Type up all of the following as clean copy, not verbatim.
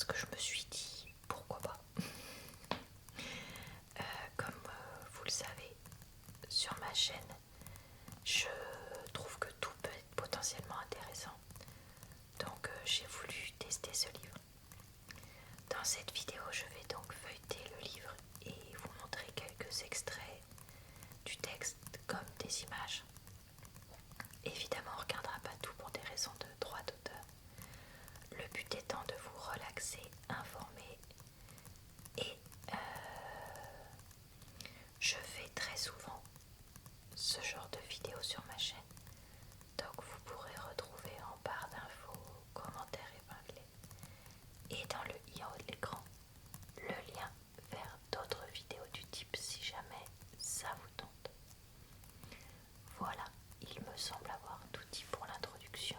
parce que je me suis dit pourquoi pas. Comme vous le savez, sur ma chaîne, je trouve que tout peut être potentiellement intéressant. Donc j'ai voulu tester ce livre. Dans cette vidéo, je vais donc feuilleter le livre et vous montrer quelques extraits du texte comme des images. Évidemment, on ne regardera pas tout pour des raisons de droit d'auteur. Le but étant de vous relaxer, informer et je fais très souvent ce genre de vidéos sur ma chaîne. Donc vous pourrez retrouver en barre d'infos, commentaires épinglés et dans le i en haut de l'écran le lien vers d'autres vidéos du type si jamais ça vous tente. Voilà, il me semble avoir tout dit pour l'introduction.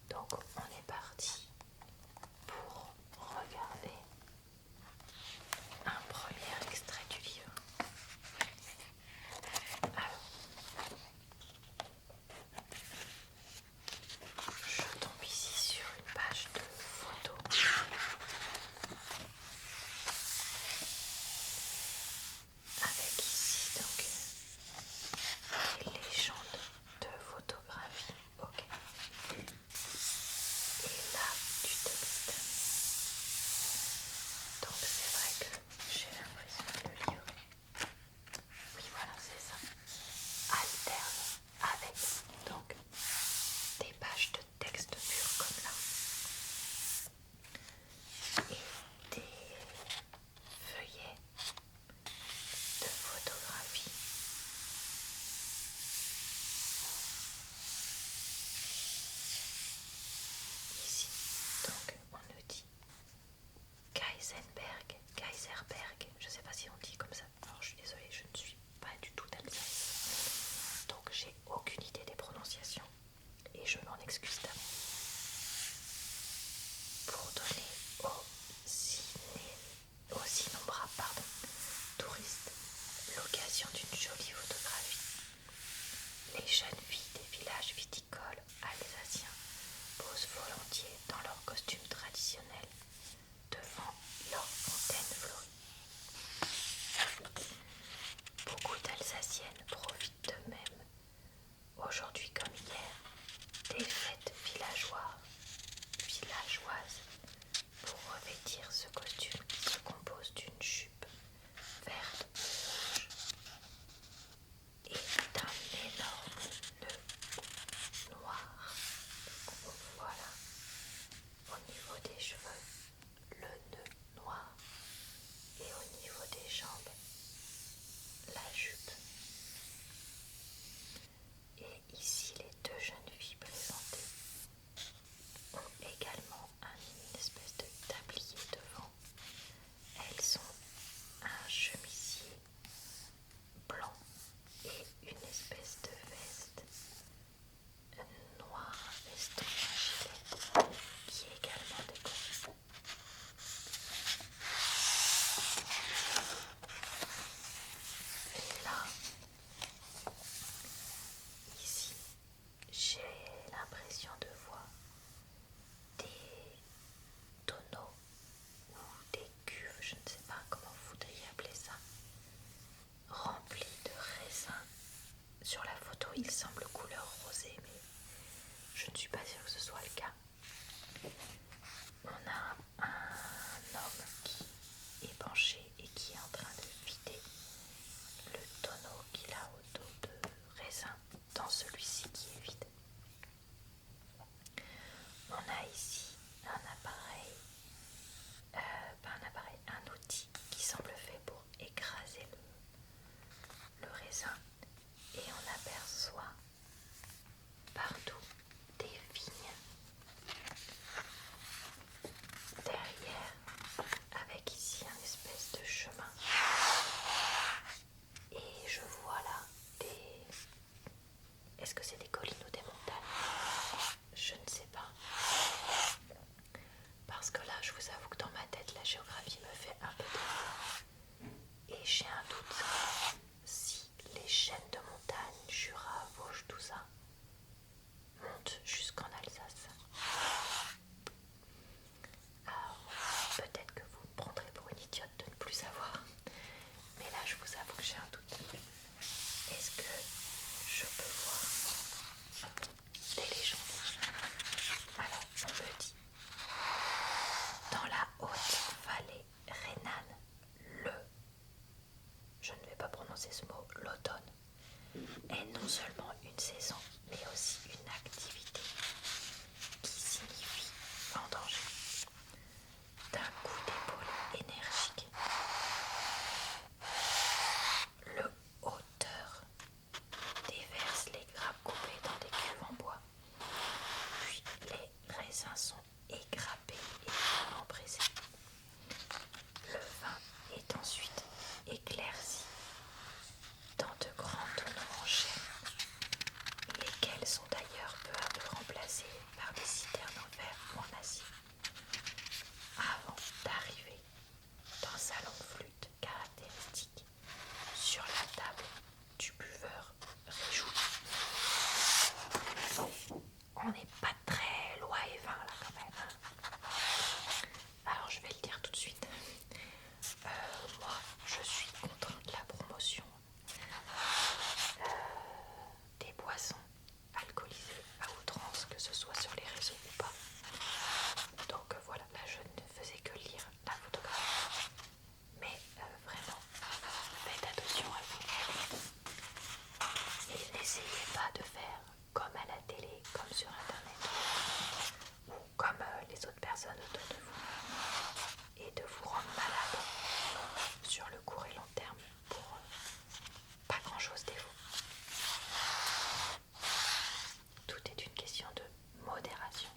Donc on est parti pour regarder un premier extrait du livre. Alors, je tombe ici sur une page de photos avec ici donc des légendes de photographie. Ok. Et là du texte. Donc c'est vrai que j'ai l'impression que le livre, oui voilà c'est ça, alterne avec donc des pages de texte pur comme là et des feuillets de photographie. Ici donc on nous dit Kaiserberg, je sais pas si on dit comme ça. Alors je suis désolée, je ne suis pas du tout d'Alsace, donc j'ai aucune idée des prononciations et je m'en excuse d'avance. Pour donner aux innombrables touristes l'occasion d'une jolie photographie, les jeunes filles des villages viticoles alsaciens posent volontiers dans leurs costumes traditionnels devant leurs fontaines fleuries. Beaucoup d'Alsaciennes profitent de même, aujourd'hui comme hier, des fêtes villageoises pour revêtir ce costume qui se compose d'une jupe verte ou rouge et d'un énorme nœud noir. Voilà, au niveau des cheveux, le nœud noir et au niveau des jambes, la jupe. Et ici, les deux jeunes filles présentées ont également une espèce de tablier devant. Elles ont un chemisier blanc et une espèce de veste noire, veston, gilet, qui est également décorée. Et là, ici, j'ai l'impression de voir des tonneaux ou des cuves, je ne sais pas comment vous voudriez appeler ça, remplis de raisins. Sur la photo, il semble couleur rosée, mais je ne suis pas sûre que ce soit le cas. On a un homme qui est penché et qui est en train de vider le tonneau qu'il a au dos de raisin dans celui-ci qui est vide. On a ici un outil qui semble fait pour écraser le raisin et on aperçoit est non seulement une saison, mais aussi une activité qui signifie vendanger. D'un coup d'épaule énergique, le hauteur déverse les grappes coupées dans des cuves en bois, puis les raisins sont égrappés et vraiment pressés. Le vin est ensuite éclairci dans de grands tonneaux en chêne, lesquels sont d'ailleurs peu à peu remplacés par des citernes en verre ou en acier, avant d'arriver dans sa longue flûte caractéristique sur la table du buveur réjoui. On n'est pas très loi et vin là quand même. Alors je vais le dire tout de suite. Moi je suis contre la promotion des boissons alcoolisées à outrance, que ce soit sur les réseaux ou pas. Donc voilà, là je ne faisais que lire la photographie. Mais vraiment, faites attention à vous. Et n'essayez pas de faire comme à la télé, comme sur internet, ou comme les autres personnes autour de vous, et de vous rendre malade sur le court et long terme pour pas grand chose des vous. Tout est une question de modération.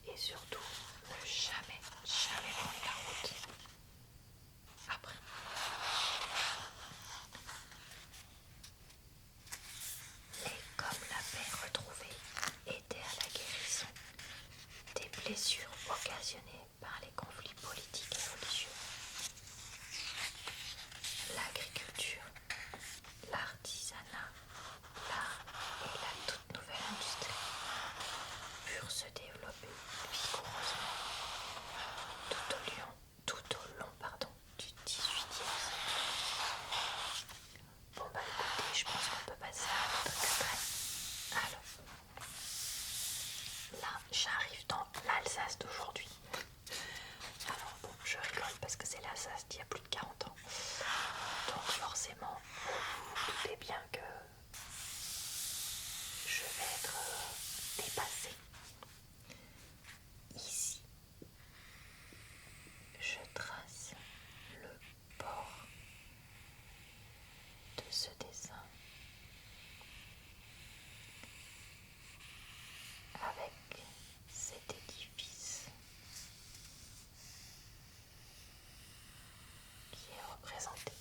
Et surtout, ne jamais, jamais prendre la route après. Mais comme la paix retrouvée aidait à la guérison des blessures occasionnées par les conflits politiques et religieux, l'agriculture, l'artisanat, l'art et la toute nouvelle industrie purent se développer vigoureusement tout au long du XVIIIe siècle. Bon bah écoutez, je pense qu'on peut passer à notre extrait. Alors, là j'arrive dans l'Alsace d'aujourd'hui. Alors bon, je rigole parce que c'est l'Alsace d'il y a plus de 40 ans. Donc forcément, vous vous doutez bien que je vais être dépassée. Ici, je trace le port de ce dessin avec cet édifice qui est représenté,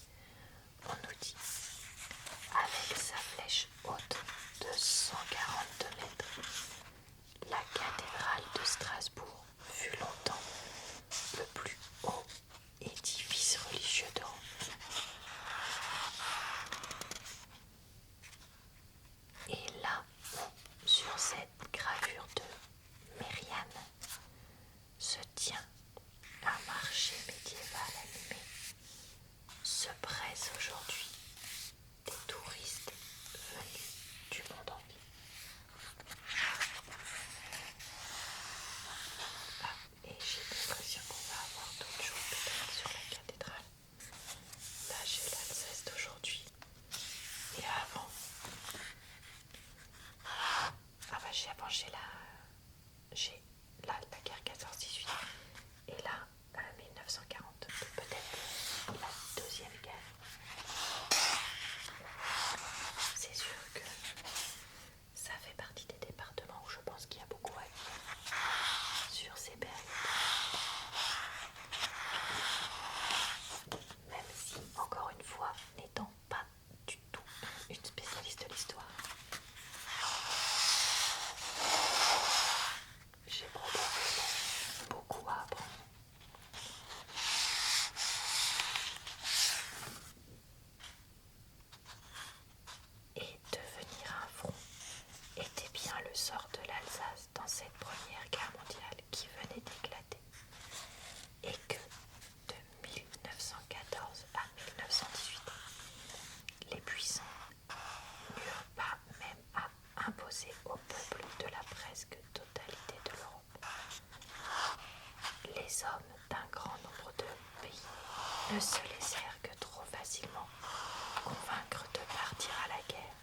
on nous dit, avec sa flèche haute de 142 mètres. La cathédrale de Strasbourg fut longtemps le plus haut édifice religieux d'Europe. Et là, sur cette gravure de Mériane, se tient un marché médiéval animé, se pressent aujourd'hui des touristes venus du monde entier. Ah, et j'ai l'impression qu'on va avoir d'autres choses peut-être sur la cathédrale. Là j'ai l'Alsace d'aujourd'hui. Et avant, j'ai la guerre 14-18. Et là, 1940, peut-être la deuxième guerre. C'est sûr que ça fait partie des départements où je pense qu'il y a beaucoup à dire sur ces périodes. Même si, encore une fois, n'étant pas du tout une spécialiste de l'histoire, j'ai probablement beaucoup à apprendre. Et devenir un front était bien le sort de l'Alsace dans cette première guerre mondiale qui venait d'éclater, et que de 1914 à 1918, les puissants n'eurent pas même à imposer au peuple de la presque totalité de l'Europe. Les hommes d'un grand nombre de pays ne se laissèrent que trop facilement convaincre de partir à la guerre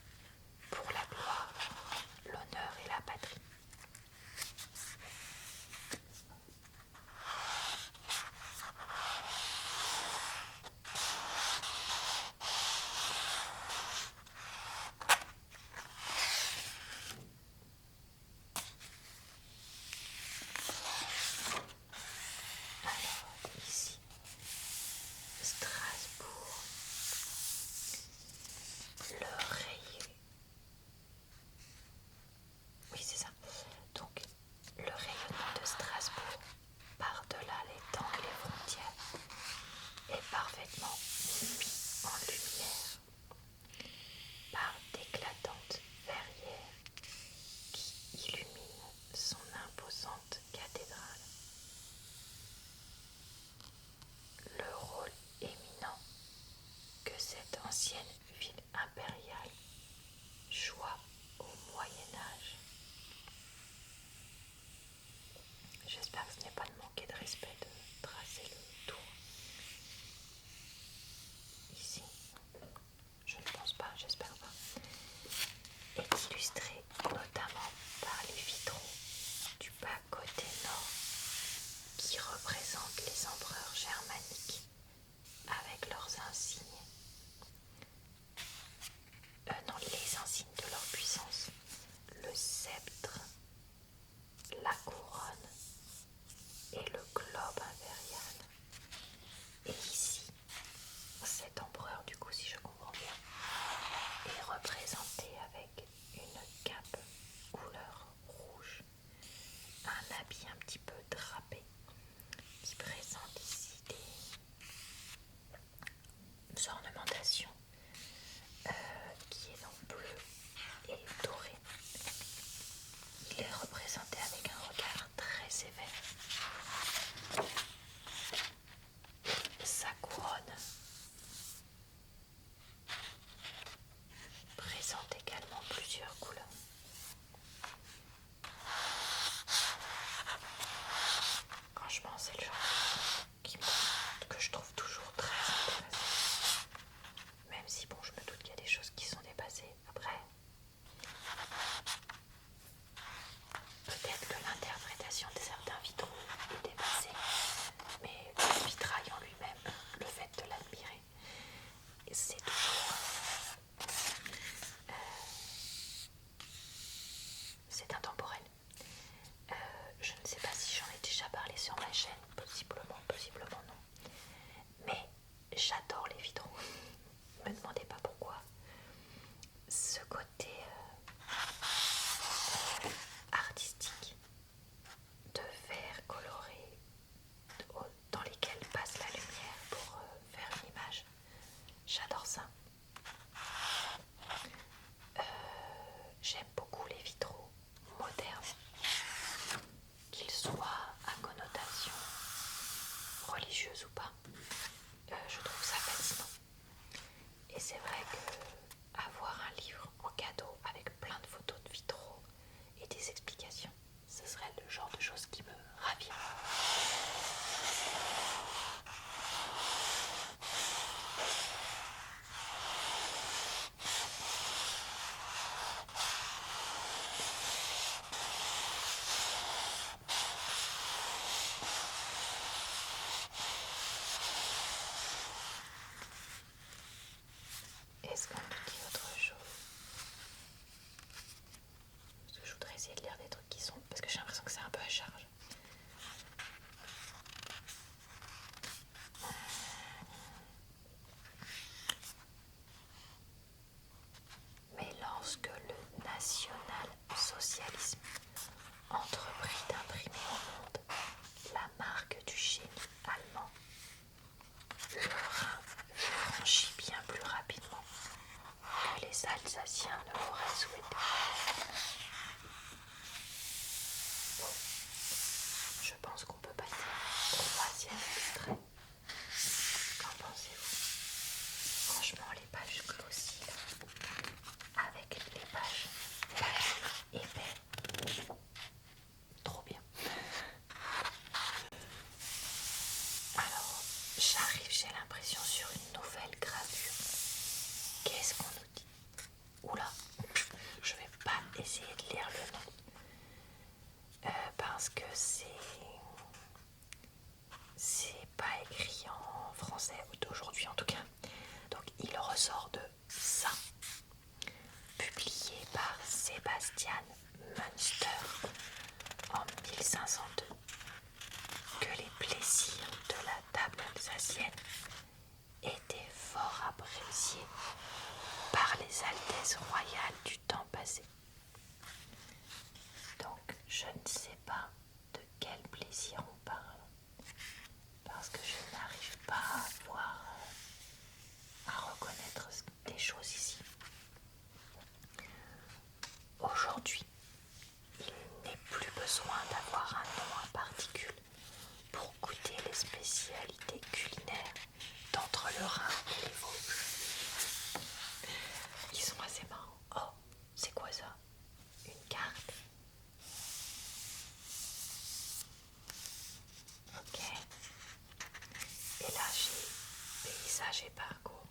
est représenté avec une cape couleur rouge, un habit un petit peu drapé qui présente ici des ornementations qui est en bleu et doré. Il est représenté avec un regard très sévère. Sa couronne présente également plusieurs couleurs. Franchement, c'est le genre que je trouve toujours très intéressant. Même si, bon, je me doute qu'il y a des choses qui sont dépassées. Après, peut-être que l'interprétation de certains vitraux est dépassée, mais le vitrail en lui-même, le fait de l'admirer, c'est toujours... c'est intemporel. Je ne sais pas si j'en ai déjà parlé sur ma chaîne, possiblement non. Mais j'adore les vitraux. Ne me demandez pas pourquoi. Ce côté artistique de verre coloré dans lesquels passe la lumière pour faire une image, j'adore ça. J'aime beaucoup les vitraux modernes, qu'ils soient à connotation religieuse ou pas. Je trouve ça fascinant. Et c'est vrai que avoir un livre en cadeau avec plein de photos de vitraux et des explications, ce serait le genre de choses qui me ravit. Est-ce qu'on me dit autre chose? Parce que je voudrais essayer de lire des trucs qui sont... Parce que j'ai l'impression que c'est un peu à charge. Mais lorsque le national-socialisme entreprit d'imprimer au monde la marque du génie allemand, le Rhin fut franchi bien plus rapidement que les Alsaciens ne l'auraient souhaité. Bon, je pense qu'on peut passer au troisième extrait. Qu'en pensez-vous? Franchement, les pages glossy, avec les pages épais, trop bien. Alors, j'arrive, j'ai l'impression, sur une nouvelle gravure. Qu'est-ce qu'on nous dit? Oula, je vais pas essayer de lire le nom. Parce que c'est pas écrit en français d'aujourd'hui en tout cas. Donc il ressort de ça, publié par Sebastian Münster en 1502, que les plaisirs de la table alsacienne étaient fort appréciés par les altesses royales du temps passé. Donc je ne sais pas de quel plaisir on parle, parce que je n'arrive pas à voir, à reconnaître des choses ici. Aujourd'hui, il n'est plus besoin d'avoir un nom en particule pour goûter les spécialités culinaires d'entre le Rhin et les Vosges. Ils sont assez marrants. Oh, c'est quoi ça? Une carte? Ok. Et là, j'ai paysage et parcours.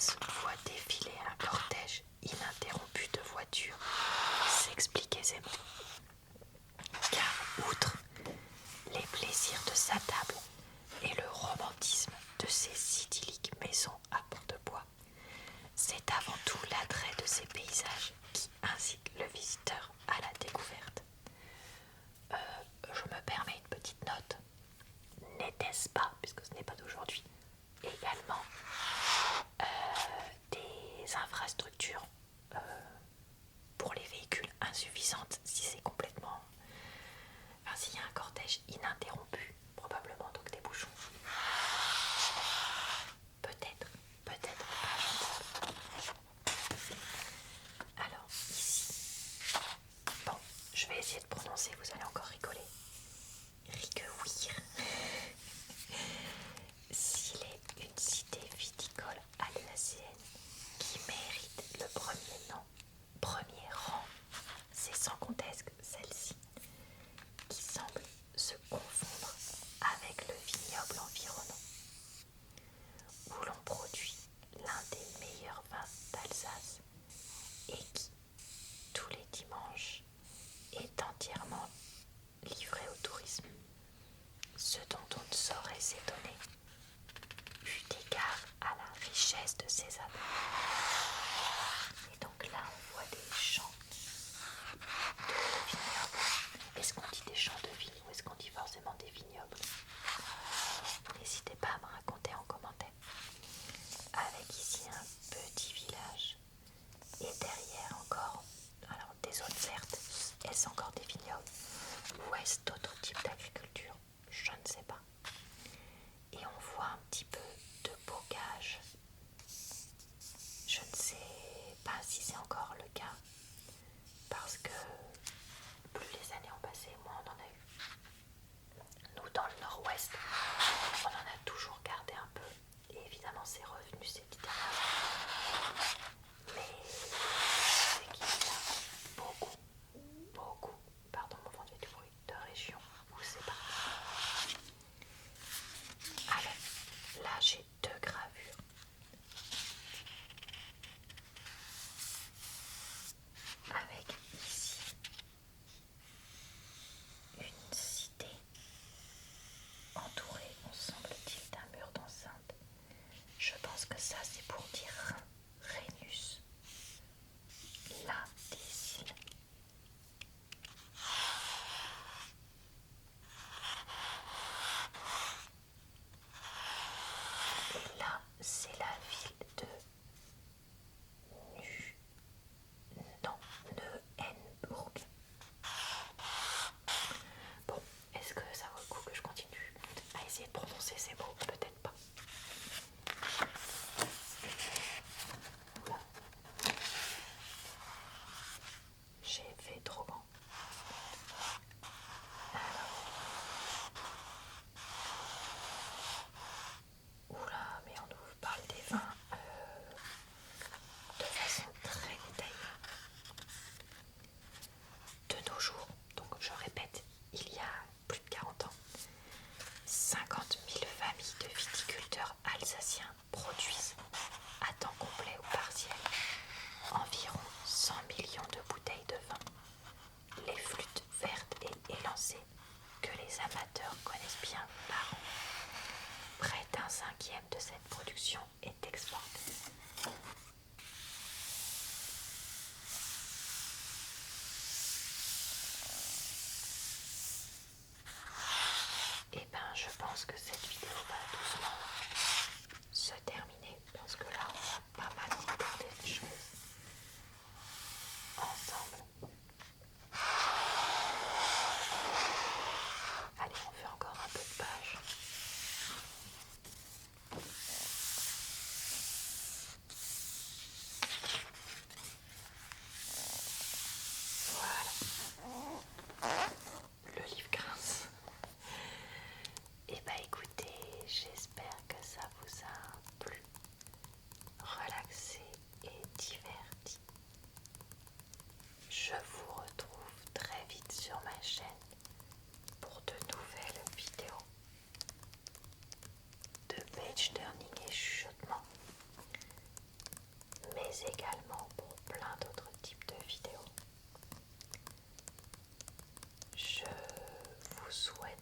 Alsace voit défiler un cortège ininterrompu de voitures s'explique aisément. Car outre les plaisirs de sa table et le romantisme de ses idylliques maisons à port de bois, c'est avant tout l'attrait de ces paysages qui incite le visiteur à la découverte. Je me permets une petite note. N'était-ce pas, puisque ce n'est pas d'aujourd'hui, également des infrastructures pour les véhicules insuffisantes si c'est complètement... Enfin, s'il y a un cortège ininterrompu, probablement donc des bouchons. Peut-être pas. Alors, ici... Bon, je vais essayer de prononcer, vous allez encore rigoler. Riquewir. S'il est une cité viticole alsacienne qui mérite le premier rang, c'est sans conteste celle-ci, qui semble se confondre avec le vignoble environnant, où l'on produit l'un des meilleurs vins d'Alsace et qui, tous les dimanches, est entièrement livré au tourisme, ce dont on ne saurait s'étonner, eu égard à la richesse de ses abords. Et donc là, on voit des champs de vignobles. Est-ce qu'on dit des champs de vigne ou est-ce qu'on dit forcément des vignobles? N'hésitez pas à me raconter en commentaire. Avec ici un petit village et derrière encore, alors des zones vertes. Est-ce encore des vignobles ou est-ce d'autres types d'agriculture? Je ne sais pas. Et on voit un petit peu de bocage. Je ne sais pas si c'est encore le cas parce que plus les années ont passé, moins on en a eu. Nous, dans le nord-ouest, on en a toujours gardé un peu. Et évidemment, c'est revenu ces dernières années. Mais c'est qu'il y a beaucoup, pardon, mon ventre fait du bruit, de régions où c'est parti. Alors, là, j'ai deux gravures. Avec ici une cité entourée, on semble-t-il, d'un mur d'enceinte. Je pense que ça c'est pour dire Rhénus, là des îles. Et là c'est la ville de Neuenburg. Bon, est-ce que ça vaut le coup que je continue à essayer de prononcer ces mots? Peut-être pas. Oula. J'ai fait trop grand. Oula, mais on nous parle des vins de façon très détaillée. De nos jours, donc je répète, il y a plus de 40 ans, 50 000 familles de viticulteurs alsaciens produisent à temps complet ou partiel environ 100 millions de bouteilles de vin. Les flûtes vertes et élancées que les amateurs connaissent bien par an. Près d'un cinquième de cette production est exportée. Et ben je pense que cette vidéo va doucement se terminer parce que là on va pas mal regarder les choses ensemble. Allez, on fait encore un peu de page. Voilà. Le livre grince. Et bah écoutez, mais également pour plein d'autres types de vidéos. Je vous souhaite